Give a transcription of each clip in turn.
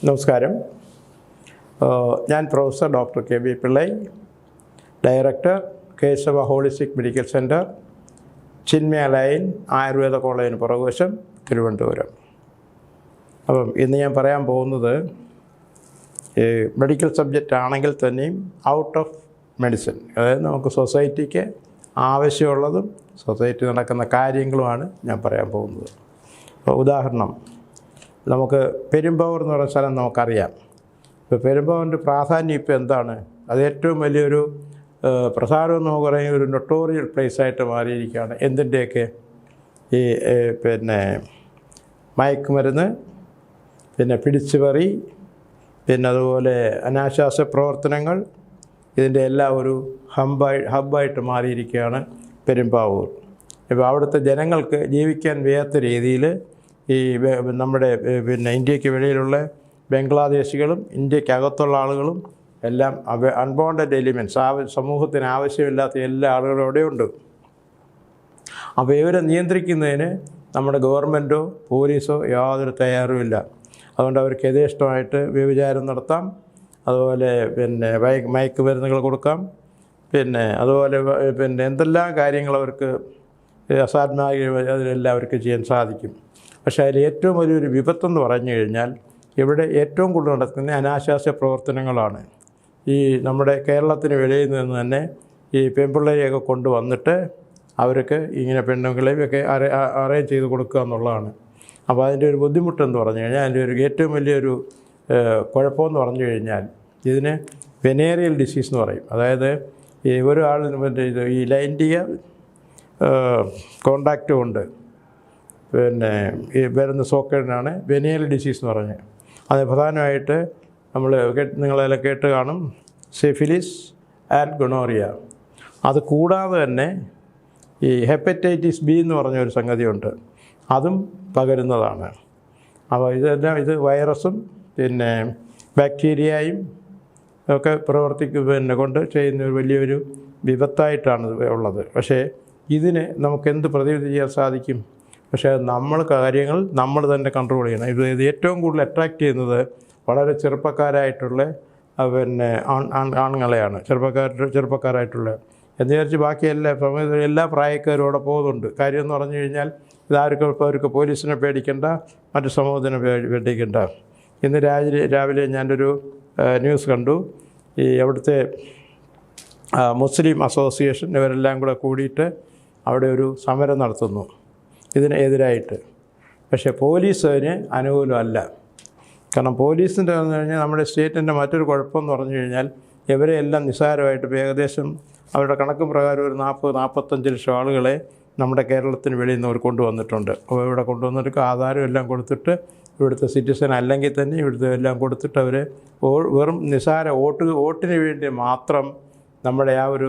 നമസ്കാരം. ഞാൻ professor doctor K B Pillai, director Keshava holistic medical centre, Chinmaya lane, Ayurveda കോളേജിന് പുറകുവശം, തിരുവനന്തപുരം. അപ്പം ഇന്ന് ഞാൻ പറയാൻ പോകുന്നത് മെഡിക്കൽ സബ്ജക്റ്റ് ആണെങ്കിൽ തന്നെയും ഔട്ട് ഓഫ് മെഡിസിൻ, അതായത് നമുക്ക് സൊസൈറ്റിക്ക് ആവശ്യമുള്ളതും സൊസൈറ്റി നടക്കുന്ന കാര്യങ്ങളുമാണ് ഞാൻ പറയാൻ പോകുന്നത്. ഉദാഹരണം, നമുക്ക് പെരുമ്പാവൂർ എന്ന് പറയുന്ന സ്ഥലം നമുക്കറിയാം. ഇപ്പോൾ പെരുമ്പാവൂരിൻ്റെ പ്രാധാന്യം ഇപ്പോൾ എന്താണ്? അത് ഏറ്റവും വലിയൊരു പ്രസാരം എന്ന് പറയുന്ന ഒരു നൊട്ടോറിയൽ പ്ലേസായിട്ട് മാറിയിരിക്കുകയാണ്. എന്തിൻ്റെയൊക്കെ ഈ മയക്കുമരുന്ന്, പിടിച്ചുപറി, അതുപോലെ അനാശാസ്യ പ്രവർത്തനങ്ങൾ, ഇതിൻ്റെ എല്ലാം ഒരു ഹബ്ബായിട്ട് മാറിയിരിക്കുകയാണ് പെരുമ്പാവൂർ. ഇപ്പോൾ അവിടുത്തെ ജനങ്ങൾക്ക് ജീവിക്കാൻ വയ്യാത്ത രീതിയിൽ ഈ നമ്മുടെ ഇന്ത്യക്ക് വെളിയിലുള്ള ബംഗ്ലാദേശികളും ഇന്ത്യക്കകത്തുള്ള ആളുകളും എല്ലാം അൺബോണ്ടഡ് എലിമെൻറ്റ്സ്, സമൂഹത്തിന് ആവശ്യമില്ലാത്ത എല്ലാ ആളുകളും അവിടെയുണ്ട്. അപ്പോൾ ഇവരെ നിയന്ത്രിക്കുന്നതിന് നമ്മുടെ ഗവൺമെൻറ്റോ പോലീസോ യാതൊരു തയ്യാറുമില്ല. അതുകൊണ്ട് അവർക്ക് യഥേഷ്ടമായിട്ട് വ്യഭിചാരം നടത്താം, അതുപോലെ മയക്കുമരുന്നുകൾ കൊടുക്കാം, അതുപോലെ എന്തെല്ലാം കാര്യങ്ങൾ അവർക്ക് അസാധ്യമായ അതിലെല്ലാം അവർക്ക് ചെയ്യാൻ സാധിക്കും. പക്ഷേ അതിൽ ഏറ്റവും വലിയൊരു വിപത്തെന്ന് പറഞ്ഞു കഴിഞ്ഞാൽ ഇവിടെ ഏറ്റവും കൂടുതൽ നടക്കുന്ന അനാശാസ്യ പ്രവർത്തനങ്ങളാണ്. ഈ നമ്മുടെ കേരളത്തിന് വെളിയിൽ നിന്ന് തന്നെ ഈ പെൺപിള്ളേരെയൊക്കെ കൊണ്ടുവന്നിട്ട് അവർക്ക് ഇങ്ങനെ പെണ്ണുങ്ങളെയൊക്കെ അറേഞ്ച് ചെയ്ത് കൊടുക്കുക എന്നുള്ളതാണ്. അപ്പോൾ അതിൻ്റെ ഒരു ബുദ്ധിമുട്ടെന്ന് പറഞ്ഞു കഴിഞ്ഞാൽ, അതിൻ്റെ ഒരു ഏറ്റവും വലിയൊരു കുഴപ്പമെന്ന് പറഞ്ഞു കഴിഞ്ഞാൽ ഇതിന് വെനേറിയൽ ഡിസീസ് എന്ന് പറയും. അതായത് ഈ ഒരു ആളിന് ഈ ലൈംഗിക കോണ്ടാക്റ്റ് കൊണ്ട് ഈ വരുന്ന സോക്കേടിനാണ് വെനേറിയൽ ഡിസീസ് എന്ന് പറഞ്ഞത്. അത് പ്രധാനമായിട്ട് നിങ്ങളെല്ലാം കേട്ട് കാണും, സിഫിലിസ് ആൻഡ് ഗൊണോറിയ. അത് കൂടാതെ തന്നെ ഈ ഹെപ്പറ്റൈറ്റിസ് ബി എന്ന് പറഞ്ഞൊരു സംഗതിയുണ്ട്, അതും പകരുന്നതാണ്. അപ്പോൾ ഇത് വൈറസും ബാക്ടീരിയയും ഒക്കെ കൊണ്ട് ചെയ്യുന്ന ഒരു വലിയൊരു വിപത്തായിട്ടാണ് ഉള്ളത്. പക്ഷേ ഇതിന് നമുക്കെന്ത് പ്രതിവിധി ചെയ്യാൻ സാധിക്കും? പക്ഷേ കാര്യങ്ങൾ നമ്മൾ തന്നെ കൺട്രോൾ ചെയ്യണം. ഇത് ഏറ്റവും കൂടുതൽ അട്രാക്റ്റ് ചെയ്യുന്നത് വളരെ ചെറുപ്പക്കാരായിട്ടുള്ള ആണുങ്ങളെയാണ്, ചെറുപ്പക്കാരായിട്ടുള്ള എന്ന് വിചാരിച്ച് ബാക്കി എല്ലാ പ്രായക്കാരും അവിടെ പോകുന്നുണ്ട്. കാര്യം എന്ന് പറഞ്ഞു കഴിഞ്ഞാൽ അവർക്ക് പോലീസിനെ പേടിക്കേണ്ട, മറ്റു സമൂഹത്തിനെ പേടിക്കേണ്ട. ഇന്ന് രാവിലെ ഞാനൊരു ന്യൂസ് കണ്ടു. ഈ അവിടുത്തെ മുസ്ലിം അസോസിയേഷൻ ഇവരെല്ലാം കൂടെ കൂടിയിട്ട് അവിടെ ഒരു സമരം നടത്തുന്നു ഇതിനെതിരായിട്ട്. പക്ഷേ പോലീസ് അതിന് അനുകൂലമല്ല. കാരണം പോലീസിൻ്റെ പറഞ്ഞു കഴിഞ്ഞാൽ നമ്മുടെ സ്റ്റേറ്റിൻ്റെ മറ്റൊരു കുഴപ്പമെന്ന് പറഞ്ഞു കഴിഞ്ഞാൽ ഇവരെ എല്ലാം നിസ്സാരമായിട്ട് ഏകദേശം അവരുടെ കണക്ക് പ്രകാരം ഒരു 40-45 ലക്ഷം ആളുകളെ നമ്മുടെ കേരളത്തിന് വെളിയിൽ നിന്ന് അവർ കൊണ്ടുവന്നിട്ടുണ്ട്. അപ്പോൾ ഇവിടെ കൊണ്ടുവന്നിട്ട് ആധാരം എല്ലാം കൊടുത്തിട്ട് ഇവിടുത്തെ സിറ്റിസൺ അല്ലെങ്കിൽ തന്നെ ഇവിടുത്തെ എല്ലാം കൊടുത്തിട്ട് അവർ വെറും നിസ്സാര വോട്ടിന് വേണ്ടി മാത്രം നമ്മുടെ ആ ഒരു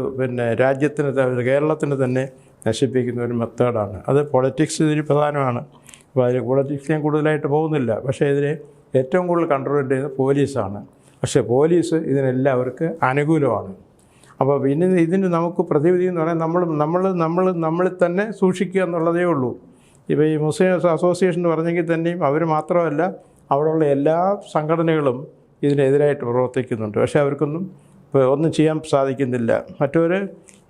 രാജ്യത്തിന് കേരളത്തിന് തന്നെ നശിപ്പിക്കുന്ന ഒരു മെത്തേഡാണ്. അത് പൊളിറ്റിക്സ് ഇതിന് പ്രധാനമാണ്. അപ്പോൾ അതിൽ പൊളിറ്റിക്സ് ഞാൻ കൂടുതലായിട്ട് പോകുന്നില്ല. പക്ഷേ ഇതിന് ഏറ്റവും കൂടുതൽ കൺട്രോൾ ചെയ്യുന്നത് പോലീസാണ്. പക്ഷേ പോലീസ് ഇതിനെല്ലാം അവർക്ക് അനുകൂലമാണ്. അപ്പോൾ പിന്നെ ഇതിന് നമുക്ക് പ്രതിവിധി എന്ന് പറയാൻ നമ്മളിൽ തന്നെ സൂക്ഷിക്കുക എന്നുള്ളതേ ഉള്ളൂ. ഇപ്പോൾ ഈ മുസ്ലിം അസോസിയേഷൻ പറഞ്ഞെങ്കിൽ തന്നെയും അവർ മാത്രമല്ല, അവിടെയുള്ള എല്ലാ സംഘടനകളും ഇതിനെതിരായിട്ട് പ്രവർത്തിക്കുന്നുണ്ട്. പക്ഷേ അവർക്കൊന്നും ഒന്നും ചെയ്യാൻ സാധിക്കുന്നില്ല. മറ്റവർ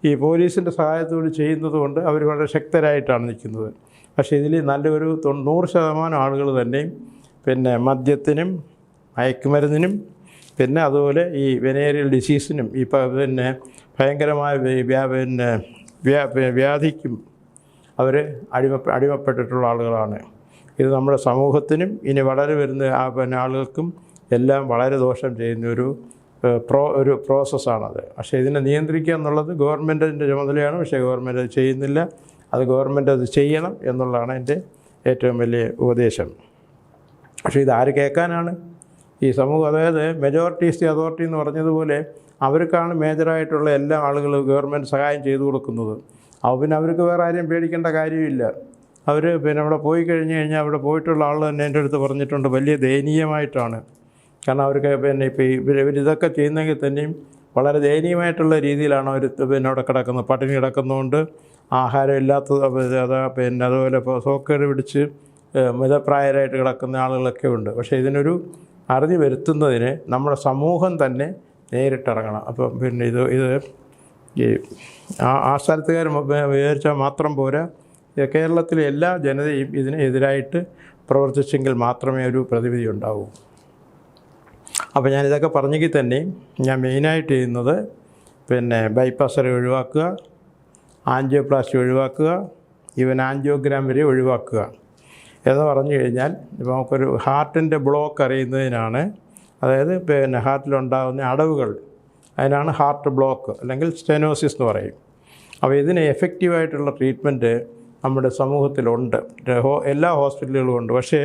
ഈ പോലീസിൻ്റെ സഹായത്തോട് ചെയ്യുന്നത് കൊണ്ട് അവർ വളരെ ശക്തരായിട്ടാണ് നിൽക്കുന്നത്. പക്ഷേ ഇതിൽ നല്ലൊരു 100% ആളുകൾ തന്നെയും മദ്യത്തിനും മയക്കുമരുന്നിനും അതുപോലെ ഈ വെനേറിയൽ ഡിസീസിനും ഭയങ്കരമായ വ്യാധിക്കും അവർ അടിമപ്പെട്ടിട്ടുള്ള ആളുകളാണ്. ഇത് നമ്മുടെ സമൂഹത്തിനും ഇനി വളരെ വരുന്ന ആളുകൾക്കും എല്ലാം വളരെ ദോഷം ചെയ്യുന്ന ഒരു പ്രോസസ്സാണത്. പക്ഷേ ഇതിനെ നിയന്ത്രിക്കുക എന്നുള്ളത് ഗവൺമെൻറ്റിൻ്റെ ചുമതലയാണ്. പക്ഷേ ഗവൺമെൻറ് അത് ചെയ്യുന്നില്ല. ഗവൺമെൻറ് അത് ചെയ്യണം എന്നുള്ളതാണ് എൻ്റെ ഏറ്റവും വലിയ ഉപദേശം. പക്ഷേ ഇതാര് കേൾക്കാനാണ്? ഈ സമൂഹം, അതായത് മെജോറിറ്റി ഈസ് ദി അതോറിറ്റി എന്ന് പറഞ്ഞതുപോലെ അവർക്കാണ് മേജറായിട്ടുള്ള എല്ലാ ആളുകളും ഗവൺമെൻറ് സഹായം ചെയ്തു കൊടുക്കുന്നത്. അപ്പോൾ അവർക്ക് വേറെ ആരെയും പേടിക്കേണ്ട കാര്യമില്ല. അവർ അവിടെ പോയി കഴിഞ്ഞാൽ അവിടെ പോയിട്ടുള്ള ആൾ തന്നെ എൻ്റെ അടുത്ത് പറഞ്ഞിട്ടുണ്ട്, വലിയ ദയനീയമായിട്ടാണ്. കാരണം അവർക്ക് ഇപ്പോൾ ഇവരിതൊക്കെ ചെയ്യുന്നെങ്കിൽ തന്നെയും വളരെ ദയനീയമായിട്ടുള്ള രീതിയിലാണ് അവർ അവിടെ കിടക്കുന്നത്. പട്ടിണി കിടക്കുന്നതുകൊണ്ട്, ആഹാരം ഇല്ലാത്തത്, അതുപോലെ ഇപ്പോൾ സോക്കേട് പിടിച്ച് മിതപ്രായരായിട്ട് കിടക്കുന്ന ആളുകളൊക്കെ ഉണ്ട്. പക്ഷേ ഇതിനൊരു അറിഞ്ഞു വരുത്തുന്നതിന് നമ്മുടെ സമൂഹം തന്നെ നേരിട്ടിറങ്ങണം. അപ്പം പിന്നെ ഇത് ഈ ആ സ്ഥലത്തുകാർ വിചാരിച്ചാൽ മാത്രം പോരാ. കേരളത്തിലെ എല്ലാ ജനതയും ഇതിനെതിരായിട്ട് പ്രവർത്തിച്ചെങ്കിൽ മാത്രമേ ഒരു പ്രതിവിധി ഉണ്ടാവൂ. അപ്പോൾ ഞാനിതൊക്കെ പറഞ്ഞെങ്കിൽ തന്നെ ഞാൻ മെയിനായിട്ട് ചെയ്യുന്നത് പിന്നെ ബൈപ്പാസ് സർജറി ഒഴിവാക്കുക, ആൻജിയോപ്ലാസ്റ്റി ഒഴിവാക്കുക, ഈവൻ ആൻജിയോഗ്രാം വരെ ഒഴിവാക്കുക എന്ന് പറഞ്ഞു കഴിഞ്ഞാൽ ഇപ്പോൾ നമുക്കൊരു ഹാർട്ടിൻ്റെ ബ്ലോക്ക് അറിയുന്നതിനാണ്, അതായത് പിന്നെ ഹാർട്ടിലുണ്ടാകുന്ന അടവുകൾ, അതിനാണ് ഹാർട്ട് ബ്ലോക്ക് അല്ലെങ്കിൽ സ്റ്റെനോസിസ് എന്ന് പറയും. അപ്പോൾ ഇതിന് എഫക്റ്റീവായിട്ടുള്ള ട്രീറ്റ്മെൻറ്റ് നമ്മുടെ സമൂഹത്തിലുണ്ട്, എല്ലാ ഹോസ്പിറ്റലുകളും ഉണ്ട്. പക്ഷേ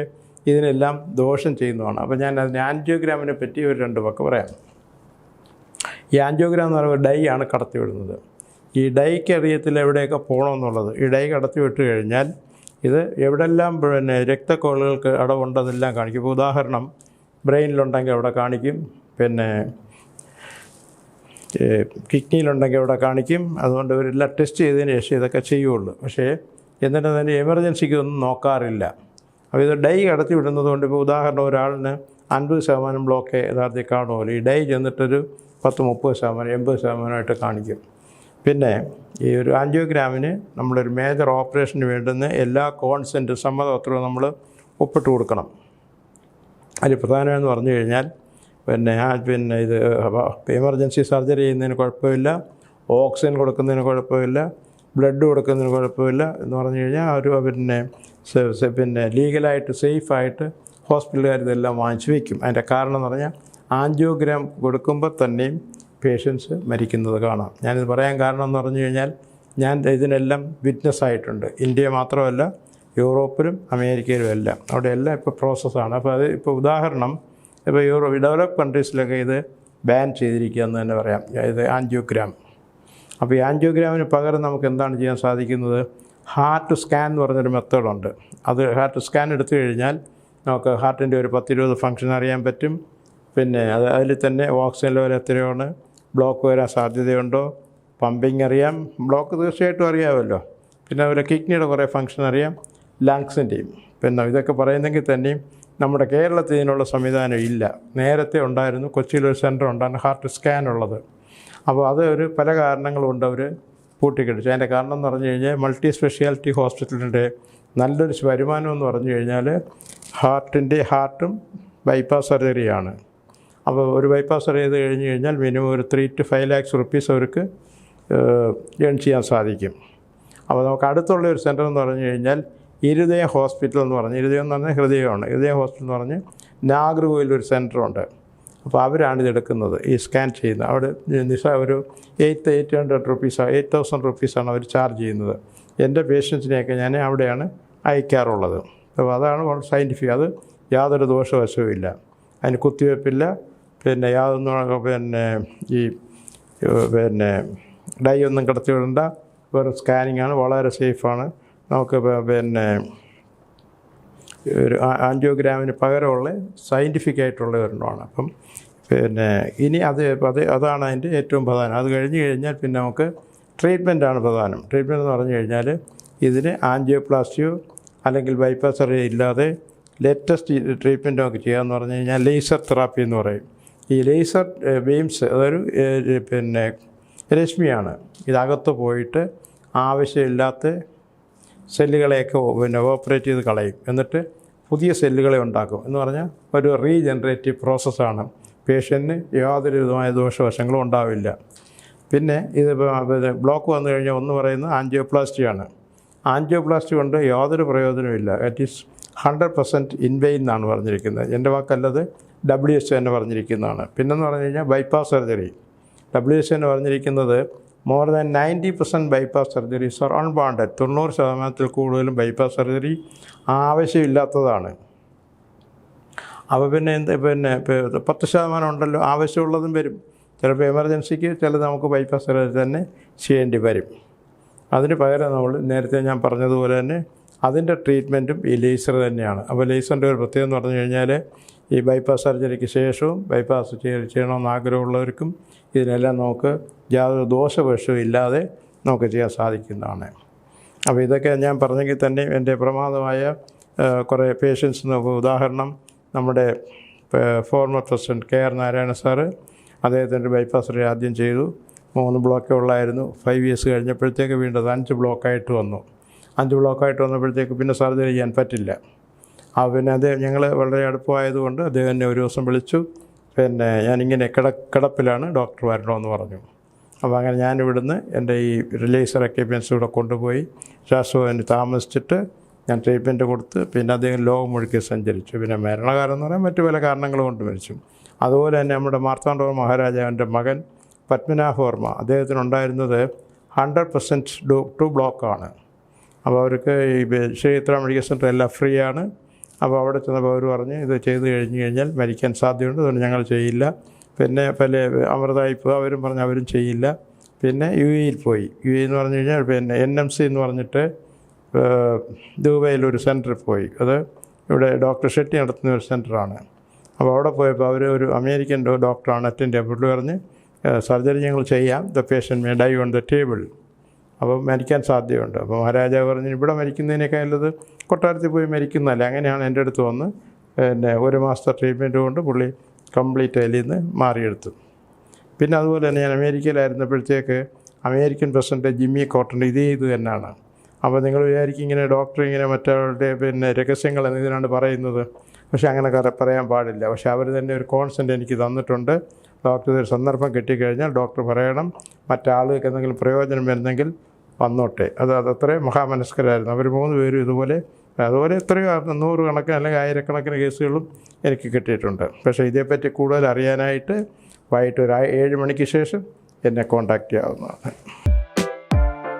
ഇതിനെല്ലാം ദോഷം ചെയ്യുന്നതാണ്. അപ്പോൾ ഞാൻ അതിന് ആൻജിയോഗ്രാമിനെ പറ്റി ഒരു 2 വാക്ക് പറയാം. ഈ ആൻജിയോഗ്രാം എന്ന് പറയുമ്പോൾ ഡൈ ആണ് കടത്തി വിടുന്നത്. ഈ ഡൈക്ക് അറിയത്തില്ല എവിടെയൊക്കെ പോകണമെന്നുള്ളത്. ഈ ഡൈ കടത്തി വിട്ട് കഴിഞ്ഞാൽ ഇത് എവിടെല്ലാം പിന്നെ രക്തക്കോളുകൾക്ക് അടവുണ്ടെന്നെല്ലാം കാണിക്കും. ഇപ്പോൾ ഉദാഹരണം ബ്രെയിനിലുണ്ടെങ്കിൽ അവിടെ കാണിക്കും, പിന്നെ കിഡ്നിയിലുണ്ടെങ്കിൽ അവിടെ കാണിക്കും. അതുകൊണ്ട് ഇവരെല്ലാം ടെസ്റ്റ് ചെയ്തതിന് ശേഷം ഇതൊക്കെ ചെയ്യുള്ളൂ. പക്ഷേ എന്നിട്ട് തന്നെ എമർജൻസിക്ക് ഒന്നും നോക്കാറില്ല. അപ്പോൾ ഇത് ഡൈ കടത്തി വിടുന്നത് കൊണ്ട് ഇപ്പോൾ ഉദാഹരണം ഒരാളിന് 50% ബ്ലോക്ക് യഥാർത്ഥത്തിൽ കാണുമല്ലോ, ഈ ഡൈ ചെന്നിട്ടൊരു 10-30%, 80% കാണിക്കും. പിന്നെ ഈ ഒരു ആൻജിയോഗ്രാമിന് നമ്മളൊരു മേജർ ഓപ്പറേഷന് വേണ്ടുന്ന എല്ലാ സമ്മതപത്രവും നമ്മൾ ഒപ്പിട്ട് കൊടുക്കണം. അതിൽ പ്രധാനമെന്ന് പറഞ്ഞു കഴിഞ്ഞാൽ പിന്നെ ഇത് എമർജൻസി സർജറി ചെയ്യുന്നതിന് കുഴപ്പമില്ല, ഓക്സിജൻ കൊടുക്കുന്നതിന് കുഴപ്പമില്ല, ബ്ലഡ് കൊടുക്കുന്നതിന് കുഴപ്പമില്ല എന്ന് പറഞ്ഞു കഴിഞ്ഞാൽ പിന്നെ ലീഗലായിട്ട് സേഫായിട്ട് ഹോസ്പിറ്റലുകാർ ഇതെല്ലാം വാങ്ങിച്ചു വയ്ക്കും. അതിൻ്റെ കാരണം എന്ന് പറഞ്ഞാൽ ആൻജിയോഗ്രാം കൊടുക്കുമ്പോൾ തന്നെയും പേഷ്യൻസ് മരിക്കുന്നത് കാണാം. ഞാനിത് പറയാൻ കാരണം എന്ന് പറഞ്ഞു കഴിഞ്ഞാൽ ഞാൻ ഇതിനെല്ലാം വിറ്റ്നസ് ആയിട്ടുണ്ട്. ഇന്ത്യ മാത്രമല്ല, യൂറോപ്പിലും അമേരിക്കയിലും എല്ലാം, അവിടെ എല്ലാം ഇപ്പോൾ പ്രോസസ്സാണ്. അപ്പോൾ അത് ഇപ്പോൾ ഉദാഹരണം ഇപ്പോൾ ഡെവലപ്പ് കൺട്രീസിലൊക്കെ ഇത് ബാൻ ചെയ്തിരിക്കുക എന്ന് തന്നെ പറയാം, ഇത് ആൻജിയോഗ്രാം. അപ്പോൾ ഈ ആൻജിയോഗ്രാമിന് പകരം നമുക്ക് എന്താണ് ചെയ്യാൻ സാധിക്കുന്നത്? ഹാർട്ട് സ്കാൻ എന്ന് പറഞ്ഞൊരു മെത്തേഡുണ്ട്. അത് ഹാർട്ട് സ്കാൻ എടുത്തു കഴിഞ്ഞാൽ നമുക്ക് ഹാർട്ടിൻ്റെ ഒരു 10-20 ഫംഗ്ഷൻ അറിയാൻ പറ്റും. പിന്നെ അതിൽ തന്നെ ഓക്സിജൻ ലെവൽ എത്രയാണ്, ബ്ലോക്ക് വരാൻ സാധ്യതയുണ്ടോ, പമ്പിങ് അറിയാം, ബ്ലോക്ക് തീർച്ചയായിട്ടും അറിയാമല്ലോ. പിന്നെ അതുപോലെ കിഡ്നിയുടെ കുറേ ഫംഗ്ഷൻ അറിയാം, ലങ്സിൻ്റെയും. പിന്നെ ഇതൊക്കെ പറയുന്നെങ്കിൽ തന്നെയും നമ്മുടെ കേരളത്തിൽ ഇതിനുള്ള സംവിധാനം ഇല്ല. നേരത്തെ ഉണ്ടായിരുന്നു, കൊച്ചിയിലൊരു സെൻറ്റർ ഉണ്ടായിരുന്നു ഹാർട്ട് സ്കാൻ ഉള്ളത്. അപ്പോൾ അത് പല കാരണങ്ങളുണ്ട് അവർ പൂട്ടിക്കെട്ടിച്ചു. അതിൻ്റെ കാരണം എന്ന് പറഞ്ഞു കഴിഞ്ഞാൽ മൾട്ടി സ്പെഷ്യാലിറ്റി ഹോസ്പിറ്റലിൻ്റെ നല്ലൊരു വരുമാനം എന്ന് പറഞ്ഞു കഴിഞ്ഞാൽ ഹാർട്ടും ബൈപ്പാസ് സർജറിയാണ്. അപ്പോൾ ഒരു ബൈപ്പാസ് സർജറി ചെയ്ത് കഴിഞ്ഞ് കഴിഞ്ഞാൽ മിനിമം ഒരു 3 to 5 lakhs rupees അവർക്ക് ഏൺ ചെയ്യാൻ സാധിക്കും. അപ്പോൾ നമുക്ക് അടുത്തുള്ള ഒരു സെൻറ്റർ എന്ന് പറഞ്ഞു കഴിഞ്ഞാൽ ഇരുദയം ഹോസ്പിറ്റൽ എന്ന് പറഞ്ഞ്, ഇരുദയം എന്ന് പറഞ്ഞാൽ ഹൃദയമാണ്, ഇരുദയം ഹോസ്പിറ്റൽ എന്ന് പറഞ്ഞ് നാഗർകോവിലൊരു സെൻറ്ററുണ്ട്. അപ്പോൾ അവരാണിതെടുക്കുന്നത്, ഈ സ്കാൻ ചെയ്യുന്നത്. അവിടെ ഒരു 800 rupees 8,000 rupees അവർ ചാർജ് ചെയ്യുന്നത്. എൻ്റെ പേഷ്യൻസിനെയൊക്കെ ഞാൻ അവിടെയാണ് അയക്കാറുള്ളത്. അപ്പോൾ അതാണ് വളരെ സയൻറ്റിഫിക്. അത് യാതൊരു ദോഷവശവും ഇല്ല, അതിന് കുത്തിവെപ്പില്ല, പിന്നെ യാതൊന്നും പിന്നെ ഡൈ ഒന്നും കിടത്തി വിടണ്ട, വേറെ സ്കാനിങ്ങാണ്, വളരെ സേഫാണ്. നമുക്ക് പിന്നെ ഒരു ആൻജിയോഗ്രാമിന് പകരമുള്ള സയൻറ്റിഫിക് ആയിട്ടുള്ള ഒരെണ്ണമാണ്. അപ്പം പിന്നെ ഇനി അതാണ് അതിൻ്റെ ഏറ്റവും പ്രധാനം. അത് കഴിഞ്ഞ് കഴിഞ്ഞാൽ പിന്നെ നമുക്ക് ട്രീറ്റ്മെൻറ്റാണ് പ്രധാനം. ട്രീറ്റ്മെൻറ്റ് എന്ന് പറഞ്ഞു കഴിഞ്ഞാൽ ഇതിന് ആൻജിയോപ്ലാസ്റ്റിയോ അല്ലെങ്കിൽ ബൈപ്പാസ് സർജറി ഇല്ലാതെ ലേറ്റസ്റ്റ് ട്രീറ്റ്മെൻറ്റ് നമുക്ക് ചെയ്യാമെന്ന് പറഞ്ഞു കഴിഞ്ഞാൽ ലേസർ തെറാപ്പി എന്ന് പറയും. ഈ ലേസർ ബീംസ് അതൊരു പിന്നെ രശ്മിയാണ്. ഇതകത്ത് പോയിട്ട് ആവശ്യമില്ലാത്ത സെല്ലുകളെയൊക്കെ ഓപ്പറേറ്റ് ചെയ്ത് കളയും, എന്നിട്ട് പുതിയ സെല്ലുകളെ ഉണ്ടാക്കും. എന്ന് പറഞ്ഞാൽ ഒരു റീജനറേറ്റീവ് പ്രോസസ്സാണ്. പേഷ്യൻറ്റിന് യാതൊരു വിധമായ ദോഷവശങ്ങളും ഉണ്ടാവില്ല. പിന്നെ ഇത് ബ്ലോക്ക് വന്നു കഴിഞ്ഞാൽ ഒന്ന് പറയുന്നത് ആൻജിയോപ്ലാസ്റ്റിയാണ്. ആൻജിയോപ്ലാസ്റ്റി കൊണ്ട് യാതൊരു പ്രയോജനമില്ല. ഇറ്റ് ഈസ് 100% ഇൻവെയിൻ എന്നാണ് പറഞ്ഞിരിക്കുന്നത്. എൻ്റെ വാക്കല്ലത് WHO തന്നെ പറഞ്ഞിരിക്കുന്നതാണ്. പിന്നെന്ന് പറഞ്ഞു കഴിഞ്ഞാൽ ബൈപ്പാസ് സർജറി. WHO തന്നെ പറഞ്ഞിരിക്കുന്നത് more than 90% bypass surgeries are unwanted. 90% കൂടുതലും ബൈപ്പാസ് സർജറി ആവശ്യമില്ലാത്തതാണ്. അപ്പോൾ പിന്നെ 10% ഉണ്ടല്ലോ ആവശ്യമുള്ളതും വരും. ചിലപ്പോൾ എമർജൻസിക്ക് ചിലത് നമുക്ക് ബൈപ്പാസ് സർജറി തന്നെ ചെയ്യേണ്ടി വരും. അതിന് പകരം നമ്മൾ നേരത്തെ ഞാൻ പറഞ്ഞതുപോലെ തന്നെ അതിൻ്റെ ട്രീറ്റ്മെൻറ്റും ഈ ലേസർ തന്നെയാണ്. അപ്പോൾ ലേസറിൻ്റെ ഒരു പ്രത്യേകത എന്ന് പറഞ്ഞു കഴിഞ്ഞാൽ ഈ ബൈപ്പാസ് സർജറിക്ക് ശേഷവും ബൈപ്പാസ് ചെയ്യണമെന്ന് ആഗ്രഹമുള്ളവർക്കും ഇതിനെല്ലാം നമുക്ക് യാതൊരു ദോഷവശവും ഇല്ലാതെ നമുക്ക് ചെയ്യാൻ സാധിക്കുന്നതാണ്. അപ്പോൾ ഇതൊക്കെ ഞാൻ പറഞ്ഞെങ്കിൽ തന്നെ എൻ്റെ പ്രമാദമായ കുറേ പേഷ്യൻസ് നോക്കും. ഉദാഹരണം നമ്മുടെ former president K R Narayana sir അദ്ദേഹത്തിൻ്റെ ബൈപ്പാസ് സർജറി ആദ്യം ചെയ്തു. 3 ബ്ലോക്കേ ഉള്ളായിരുന്നു. 5 years കഴിഞ്ഞപ്പോഴത്തേക്ക് വീണ്ടും അത് 5 ബ്ലോക്കായിട്ട് വന്നു. 5 ബ്ലോക്കായിട്ട് വന്നപ്പോഴത്തേക്ക് പിന്നെ സർജറി ചെയ്യാൻ പറ്റില്ല. പിന്നെ അദ്ദേഹം ഞങ്ങൾ വളരെ അടുപ്പമായതുകൊണ്ട് അദ്ദേഹം എന്നെ ഒരു ദിവസം വിളിച്ചു. പിന്നെ ഞാനിങ്ങനെ കിടപ്പിലാണ്, ഡോക്ടർ വരണമെന്ന് പറഞ്ഞു. അപ്പോൾ അങ്ങനെ ഞാനിവിടുന്ന് എൻ്റെ ഈ റിലേസർ എക്യുപ്മെൻറ്റ്സ് കൂടെ കൊണ്ടുപോയി ശ്വാസകോശത്തിന് താമസിച്ചിട്ട് ഞാൻ ട്രീറ്റ്മെൻറ്റ് കൊടുത്ത് പിന്നെ അദ്ദേഹം ലോകം മുഴുക്കി സഞ്ചരിച്ചു. പിന്നെ മരണകാലം എന്ന് പറയാൻ മറ്റു പല കാരണങ്ങൾ കൊണ്ട് മരിച്ചു. അതുപോലെ തന്നെ നമ്മുടെ മാർത്താണ്ഡവർമ്മ മഹാരാജാവിൻ്റെ മകൻ പത്മനാഭവർമ്മ, അദ്ദേഹത്തിനുണ്ടായിരുന്നത് 100% 2 ബ്ലോക്കാണ്. അപ്പോൾ അവർക്ക് ഈ ശ്രീചിത്ര മെഡിക്കൽ സെൻ്റർ എല്ലാം ഫ്രീ ആണ്. അപ്പോൾ അവിടെ ചെന്നപ്പോൾ അവർ പറഞ്ഞ് ഇത് ചെയ്ത് കഴിഞ്ഞാൽ മരിക്കാൻ സാധ്യതയുണ്ട്, അതുകൊണ്ട് ഞങ്ങൾ ചെയ്യില്ല. പിന്നെ പല അമൃതായിപ്പോൾ അവരും പറഞ്ഞ് അവരും ചെയ്യില്ല. പിന്നെ UAE പോയി. UAE എന്ന് പറഞ്ഞു കഴിഞ്ഞാൽ പിന്നെ NMC എന്ന് പറഞ്ഞിട്ട് ദുബൈയിലൊരു സെൻറ്ററിൽ പോയി. അത് ഇവിടെ ഡോക്ടർ ഷെട്ടി നടത്തുന്ന ഒരു സെൻറ്ററാണ്. അപ്പോൾ അവിടെ പോയപ്പോൾ അവർ ഒരു അമേരിക്കൻ ഡോക്ടറാണ് അറ്റൻഡ് ചെയ്യാൻ. പുള്ളി പറഞ്ഞ് സർജറി ഞങ്ങൾ ചെയ്യാം, the patient may die on the table, അപ്പോൾ മരിക്കാൻ സാധ്യതയുണ്ട്. അപ്പോൾ മഹാരാജാവ് പറഞ്ഞു ഇവിടെ മരിക്കുന്നതിനേക്കാൾ നല്ലത് കൊട്ടാരത്തിൽ പോയി മരിക്കുന്നതല്ല. അങ്ങനെയാണ് എൻ്റെ അടുത്ത് വന്ന് പിന്നെ 1 മാസത്തെ ട്രീറ്റ്മെൻറ്റ് കൊണ്ട് പുള്ളി കംപ്ലീറ്റ് അതിൽ നിന്ന് മാറിയെടുത്തു. പിന്നെ അതുപോലെ തന്നെ ഞാൻ അമേരിക്കയിലായിരുന്നപ്പോഴത്തേക്ക് അമേരിക്കൻ പ്രസിഡൻറ്റ് ജിമ്മി കോർട്ടൺ ഇത് തന്നെയാണ്. അപ്പോൾ നിങ്ങൾ വിചാരിക്കും ഇങ്ങനെ ഡോക്ടർ ഇങ്ങനെ മറ്റവരുടെ പിന്നെ രഹസ്യങ്ങൾ എന്നതിനാണ് പറയുന്നത്. പക്ഷേ അങ്ങനെ പറയാൻ പാടില്ല. പക്ഷേ അവർ തന്നെ ഒരു കോൺസെൻ്റ് എനിക്ക് തന്നിട്ടുണ്ട്. ഡോക്ടർ ഒരു സന്ദർഭം കിട്ടിക്കഴിഞ്ഞാൽ ഡോക്ടർ പറയണം മറ്റാളുകൾക്ക് എന്തെങ്കിലും പ്രയോജനം വരുന്നെങ്കിൽ വന്നോട്ടെ. അതത്രയും മഹാമനസ്കരായിരുന്നു അവർ 3 പേരും. അതുപോലെ എത്രയോ 100 കണക്കിന് അല്ലെങ്കിൽ 1000കണക്കിന് കേസുകളും എനിക്ക് കിട്ടിയിട്ടുണ്ട്. പക്ഷേ ഇതേപ്പറ്റി കൂടുതൽ അറിയാനായിട്ട് വൈകിട്ട് ഒരു 7 മണിക്ക് ശേഷം എന്നെ കോൺടാക്റ്റ് ചെയ്യാവുന്നതാണ്.